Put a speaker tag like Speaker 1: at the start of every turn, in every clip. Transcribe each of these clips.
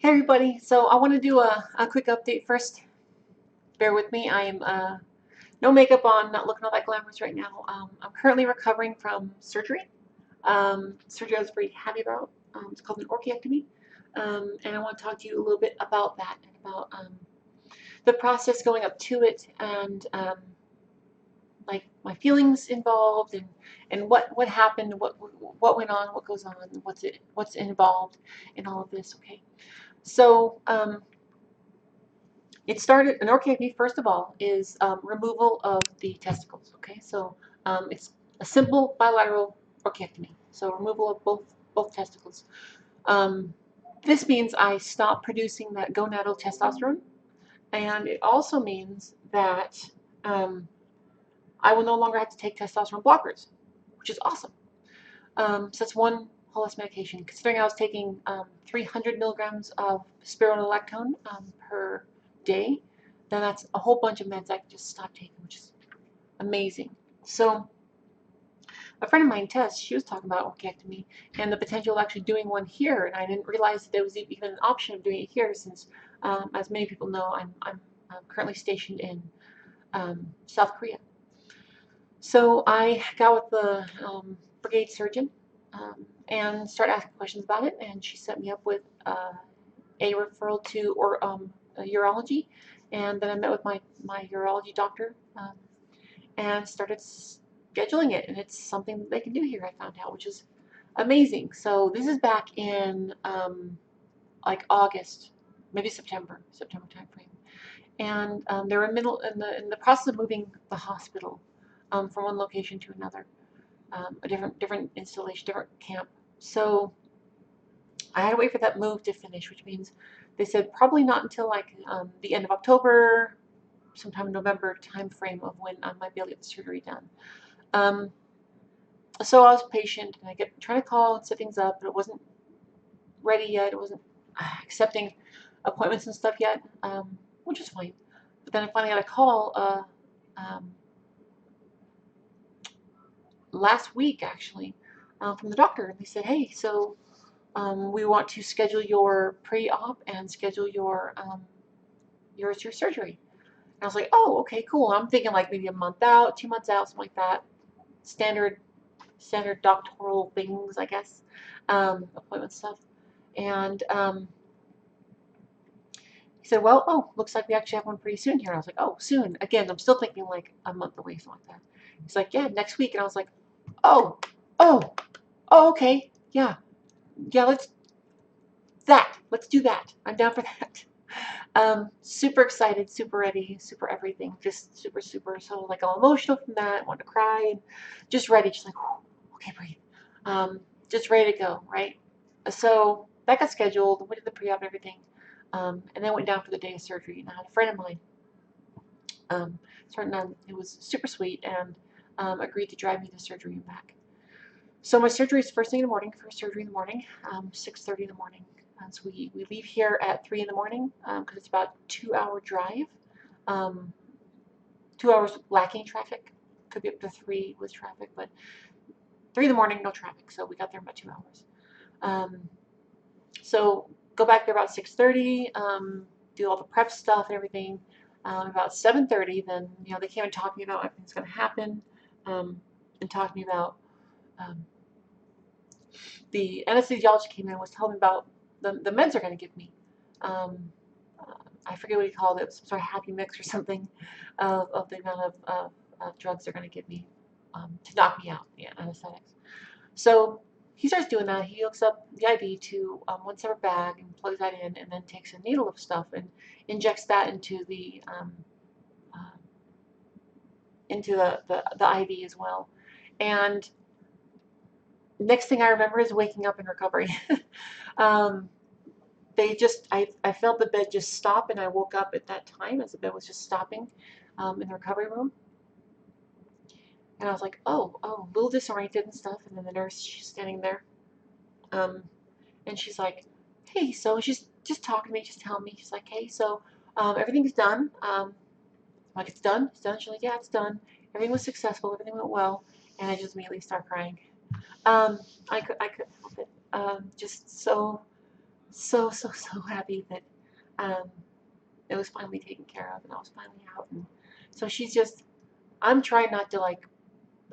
Speaker 1: Hey everybody, so I want to do a quick update first. Bear with me, I am no makeup on, not looking all that glamorous right now. I'm currently recovering from surgery. Surgery I was very happy about. It's called an orchiectomy. And I want to talk to you a little bit about that and about the process going up to it and like my feelings involved and what happened, what went on, what goes on, what's involved in all of this. Okay, so it started, an orchiectomy, first of all, is removal of the testicles. Okay, so it's a simple bilateral orchiectomy. So removal of both testicles. Um, this means I stop producing that gonadal testosterone, and it also means that um, I will no longer have to take testosterone blockers, which is awesome. So that's one whole less medication. Considering I was taking 300 milligrams of spironolactone per day, then that's a whole bunch of meds I could just stop taking, which is amazing. So a friend of mine, Tess, she was talking about orchiectomy and the potential of actually doing one here, and I didn't realize that there was even an option of doing it here since, as many people know, I'm currently stationed in South Korea. So I got with the brigade surgeon and started asking questions about it, and she set me up with a referral to urology, and then I met with my urology doctor and started scheduling it, and it's something that they can do here. I found out, which is amazing. So this is back in like August, maybe September timeframe, and they're in the process of moving the hospital from one location to another, a different installation, different camp. So I had to wait for that move to finish, which means they said probably not until like the end of October, sometime in November time frame of when I might be able to get the surgery done. Um, so I was patient and I kept trying to call and set things up, but it wasn't ready yet. It wasn't accepting appointments and stuff yet, which is fine. But then I finally got a call um, last week actually from the doctor, and they said, "Hey, so we want to schedule your pre-op and schedule your surgery." And I was like, "Oh, okay, cool." I'm thinking like maybe a month out, 2 months out, something like that. Standard doctoral things, I guess, appointment stuff. And he said, "Well, oh, looks like we actually have one pretty soon here." And I was like, "Oh, soon." Again, I'm still thinking like a month away, something like that. He's like, "Yeah, next week." And I was like, "Oh, oh, oh, okay, yeah, yeah, let's do that. I'm down for that." Super excited, super ready, super everything, just super, super. So like I'm emotional from that, want to cry, and just ready, just like, okay, breathe. Just ready to go, right? So that got scheduled, went to the pre-op and everything, and then went down for the day of surgery. And I had a friend of mine, starting on, it was super sweet, and agreed to drive me to surgery and back. So my surgery is first thing in the morning, first surgery in the morning, 6:30 in the morning. So we leave here at 3 in the morning because it's about a 2 hour drive. Um, 2 hours lacking traffic. Could be up to three with traffic, but 3 in the morning, no traffic. So we got there in about 2 hours. Um, so go back there about 6:30, do all the prep stuff and everything. About 7:30, then they came and talked to me about everything's going to happen, and talked to me about um, the anesthesiologist came in and was telling me about the meds they're going to give me. Um, I forget what he called it, some sort of happy mix or something of the amount of drugs they're going to give me to knock me out, yeah, anesthetics. So he starts doing that. He hooks up the IV to one separate bag and plugs that in, and then takes a needle of stuff and injects that uh, into the IV as well. And next thing I remember is waking up in recovery. um, I felt the bed just stop, and I woke up at that time as the bed was just stopping in the recovery room. And I was like, oh, a little disoriented and stuff. And then the nurse, she's standing there. Um, and she's like, hey, so she's just talking to me, just telling me, she's like, hey, so everything's done. I'm like, it's done? It's done? She's like, yeah, it's done. Everything was successful. Everything went well. And I just immediately start crying. Um, I couldn't help it. Just so so happy that um, it was finally taken care of and I was finally out. And so she's just, I'm trying not to like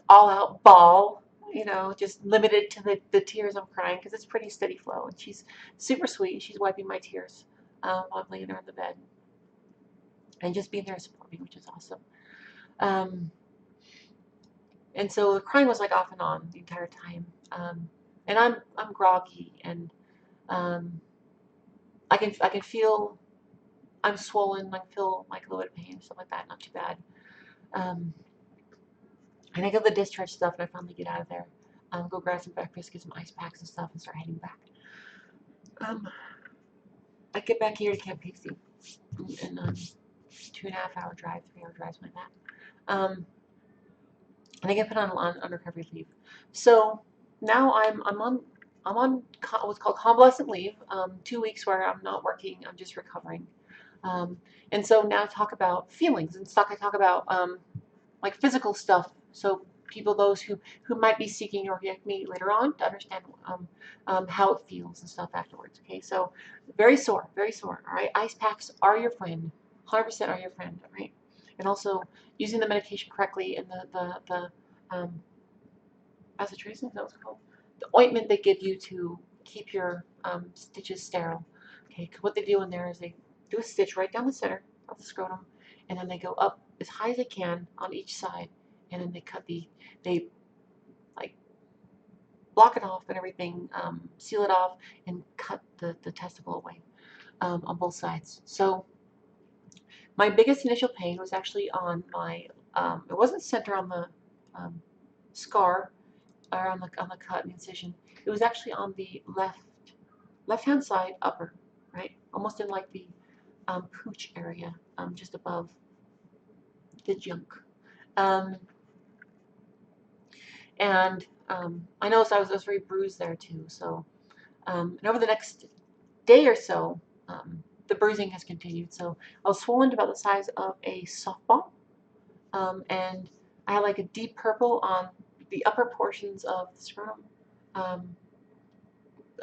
Speaker 1: all out bawl, just limited to the tears I'm crying because it's pretty steady flow. And she's super sweet. She's wiping my tears while I'm laying there on the bed and just being there to support me, which is awesome. Um, and so the crying was like off and on the entire time. And I'm groggy and um, I can feel I'm swollen. I can feel like a little bit of pain, stuff like that. Not too bad. Um, and I get the discharge stuff, and I finally get out of there. Go grab some breakfast, get some ice packs and stuff, and start heading back. Um, I get back here to Camp Pixie, and 2.5 hour drive, 3 hour drive, something like that. And I get put on recovery leave. So now I'm on what's called convalescent leave. 2 weeks where I'm not working. I'm just recovering. And so now talk about feelings and stuff. I talk about like physical stuff. So people, those who might be seeking orchiectomy later on, to understand how it feels and stuff afterwards. Okay, so very sore, very sore. All right, ice packs are your friend, 100% are your friend. All right, and also using the medication correctly and the acetrazine, is that what it's called? The ointment they give you to keep your stitches sterile. Okay, 'cause what they do in there is they do a stitch right down the center of the scrotum, and then they go up as high as they can on each side, and then they like block it off and everything, seal it off, and cut the testicle away on both sides. So my biggest initial pain was actually on my, it wasn't center on the scar or on the cut and incision. It was actually on the left-hand side upper, right? Almost in like the pooch area, just above the junk. Um, and I noticed I was very bruised there too. So, and over the next day or so, the bruising has continued. So I was swollen to about the size of a softball, and I had like a deep purple on the upper portions of the scrotum um,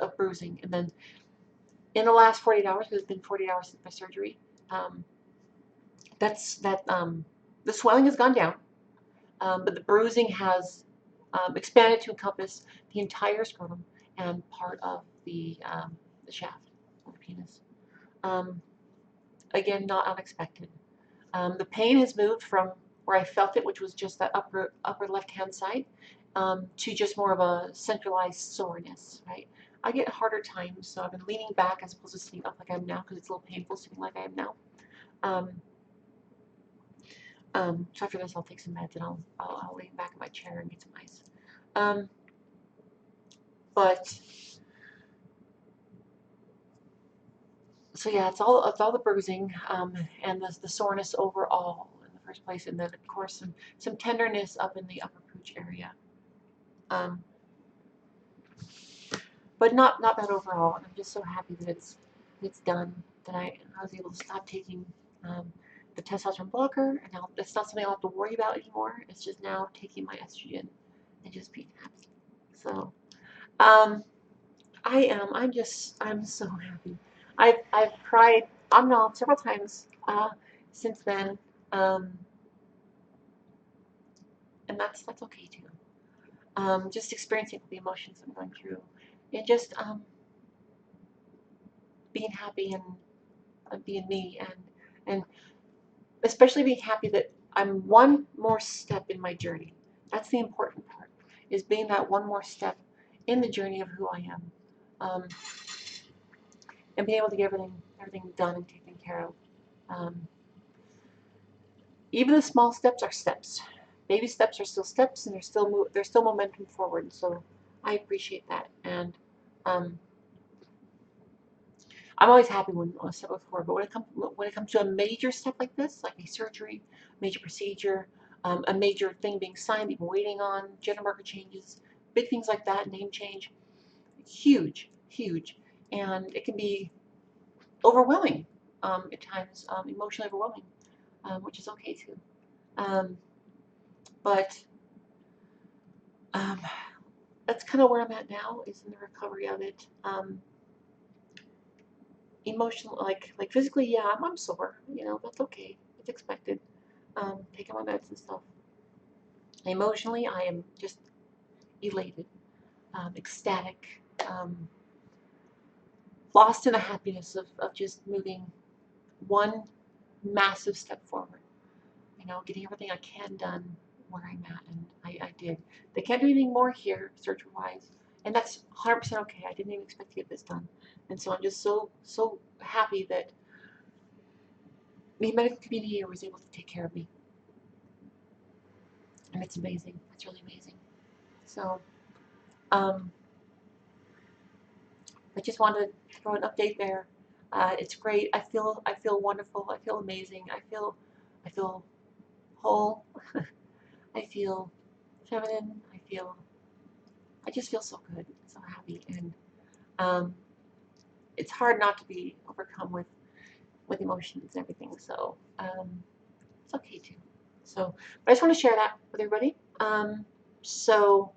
Speaker 1: of bruising. And then in the last 48 hours, because it's been 48 hours since my surgery, um, the swelling has gone down, but the bruising has expanded to encompass the entire scrotum and part of the shaft of the penis. Um, Again, not unexpected. The pain has moved from where I felt it, which was just that upper left-hand side, to just more of a centralized soreness, right? I get harder times, so I've been leaning back as opposed to sitting up like I am now because it's a little painful sitting like I am now. Um, so after this, I'll take some meds and I'll lean back in my chair and get some ice. But so yeah, it's all the bruising and the soreness overall in the first place, and then of course some tenderness up in the upper pooch area. Um, but not bad overall, and I'm just so happy that it's done. That I was able to stop taking the testosterone blocker, and now it's not something I'll have to worry about anymore. It's just now taking my estrogen and just being happy. So um, I'm so happy. I've cried on and off several times since then, um, and that's okay too. Just experiencing the emotions I'm going through, and just being happy and being me, and especially being happy that I'm one more step in my journey. That's the important part, is being that one more step in the journey of who I am, and being able to get everything done and taken care of. Um, Even the small steps are steps. Baby steps are still steps, and there's still momentum forward. So I appreciate that, and um, I'm always happy when a step goes forward. But when it comes to a major step like this, like a surgery, major procedure, a major thing being signed, that you've been waiting on, gender marker changes, big things like that, name change, huge, huge, and it can be overwhelming at times, emotionally overwhelming, which is okay too. Um, but um, that's kind of where I'm at now, is in the recovery of it. emotional, like physically, yeah, I'm sore. You know, that's okay. It's expected. Taking my meds and stuff. Emotionally, I am just elated, ecstatic, lost in the happiness of just moving one massive step forward. You know, getting everything I can done where I'm at, and I did. They can't do anything more here, surgery wise, and that's 100% okay. I didn't even expect to get this done, and so I'm just so happy that the medical community was able to take care of me, and it's amazing. It's really amazing. So, um, I just wanted to throw an update there. It's great. I feel wonderful. I feel amazing. I feel whole. I feel feminine. I just feel so good, so happy, and um, it's hard not to be overcome with emotions and everything. So it's okay too. So, but I just want to share that with everybody. So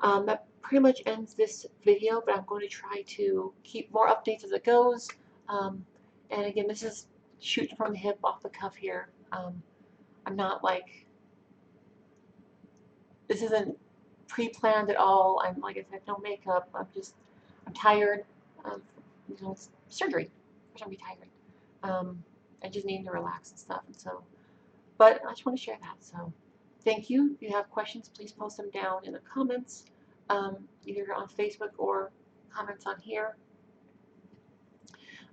Speaker 1: that pretty much ends this video, but I'm going to try to keep more updates as it goes. Um, and again, this is shooting from the hip, off the cuff here. I'm not like, this isn't pre-planned at all. I'm, like I said, no makeup. I'm tired. Um, you know, it's surgery. I'm tired. I just need to relax and stuff. And so, but I just want to share that. So thank you. If you have questions, please post them down in the comments, either on Facebook or comments on here.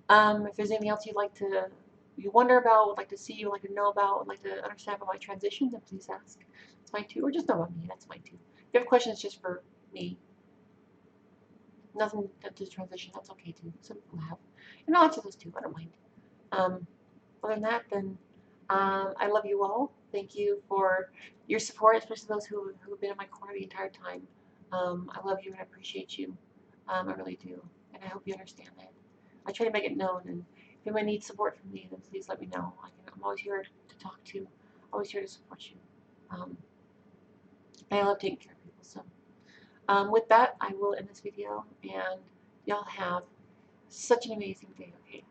Speaker 1: If there's anything else you wonder about, would like to see, would like to know about, would like to understand about my transition, then please ask. It's fine too. Or just know about me. That's fine too. If you have questions just for me, nothing to transition, that's okay too. Some people have. And I'll answer those too. I don't mind. Um, Other than that, then I love you all. Thank you for your support, especially those who've been in my corner the entire time. I love you and I appreciate you. I really do. And I hope you understand that. I try to make it known. And if anyone needs support from me, then please let me know. I'm always here to talk to, always here to support you. Um, and I love taking care of people. So with that, I will end this video. And y'all have such an amazing day. Okay.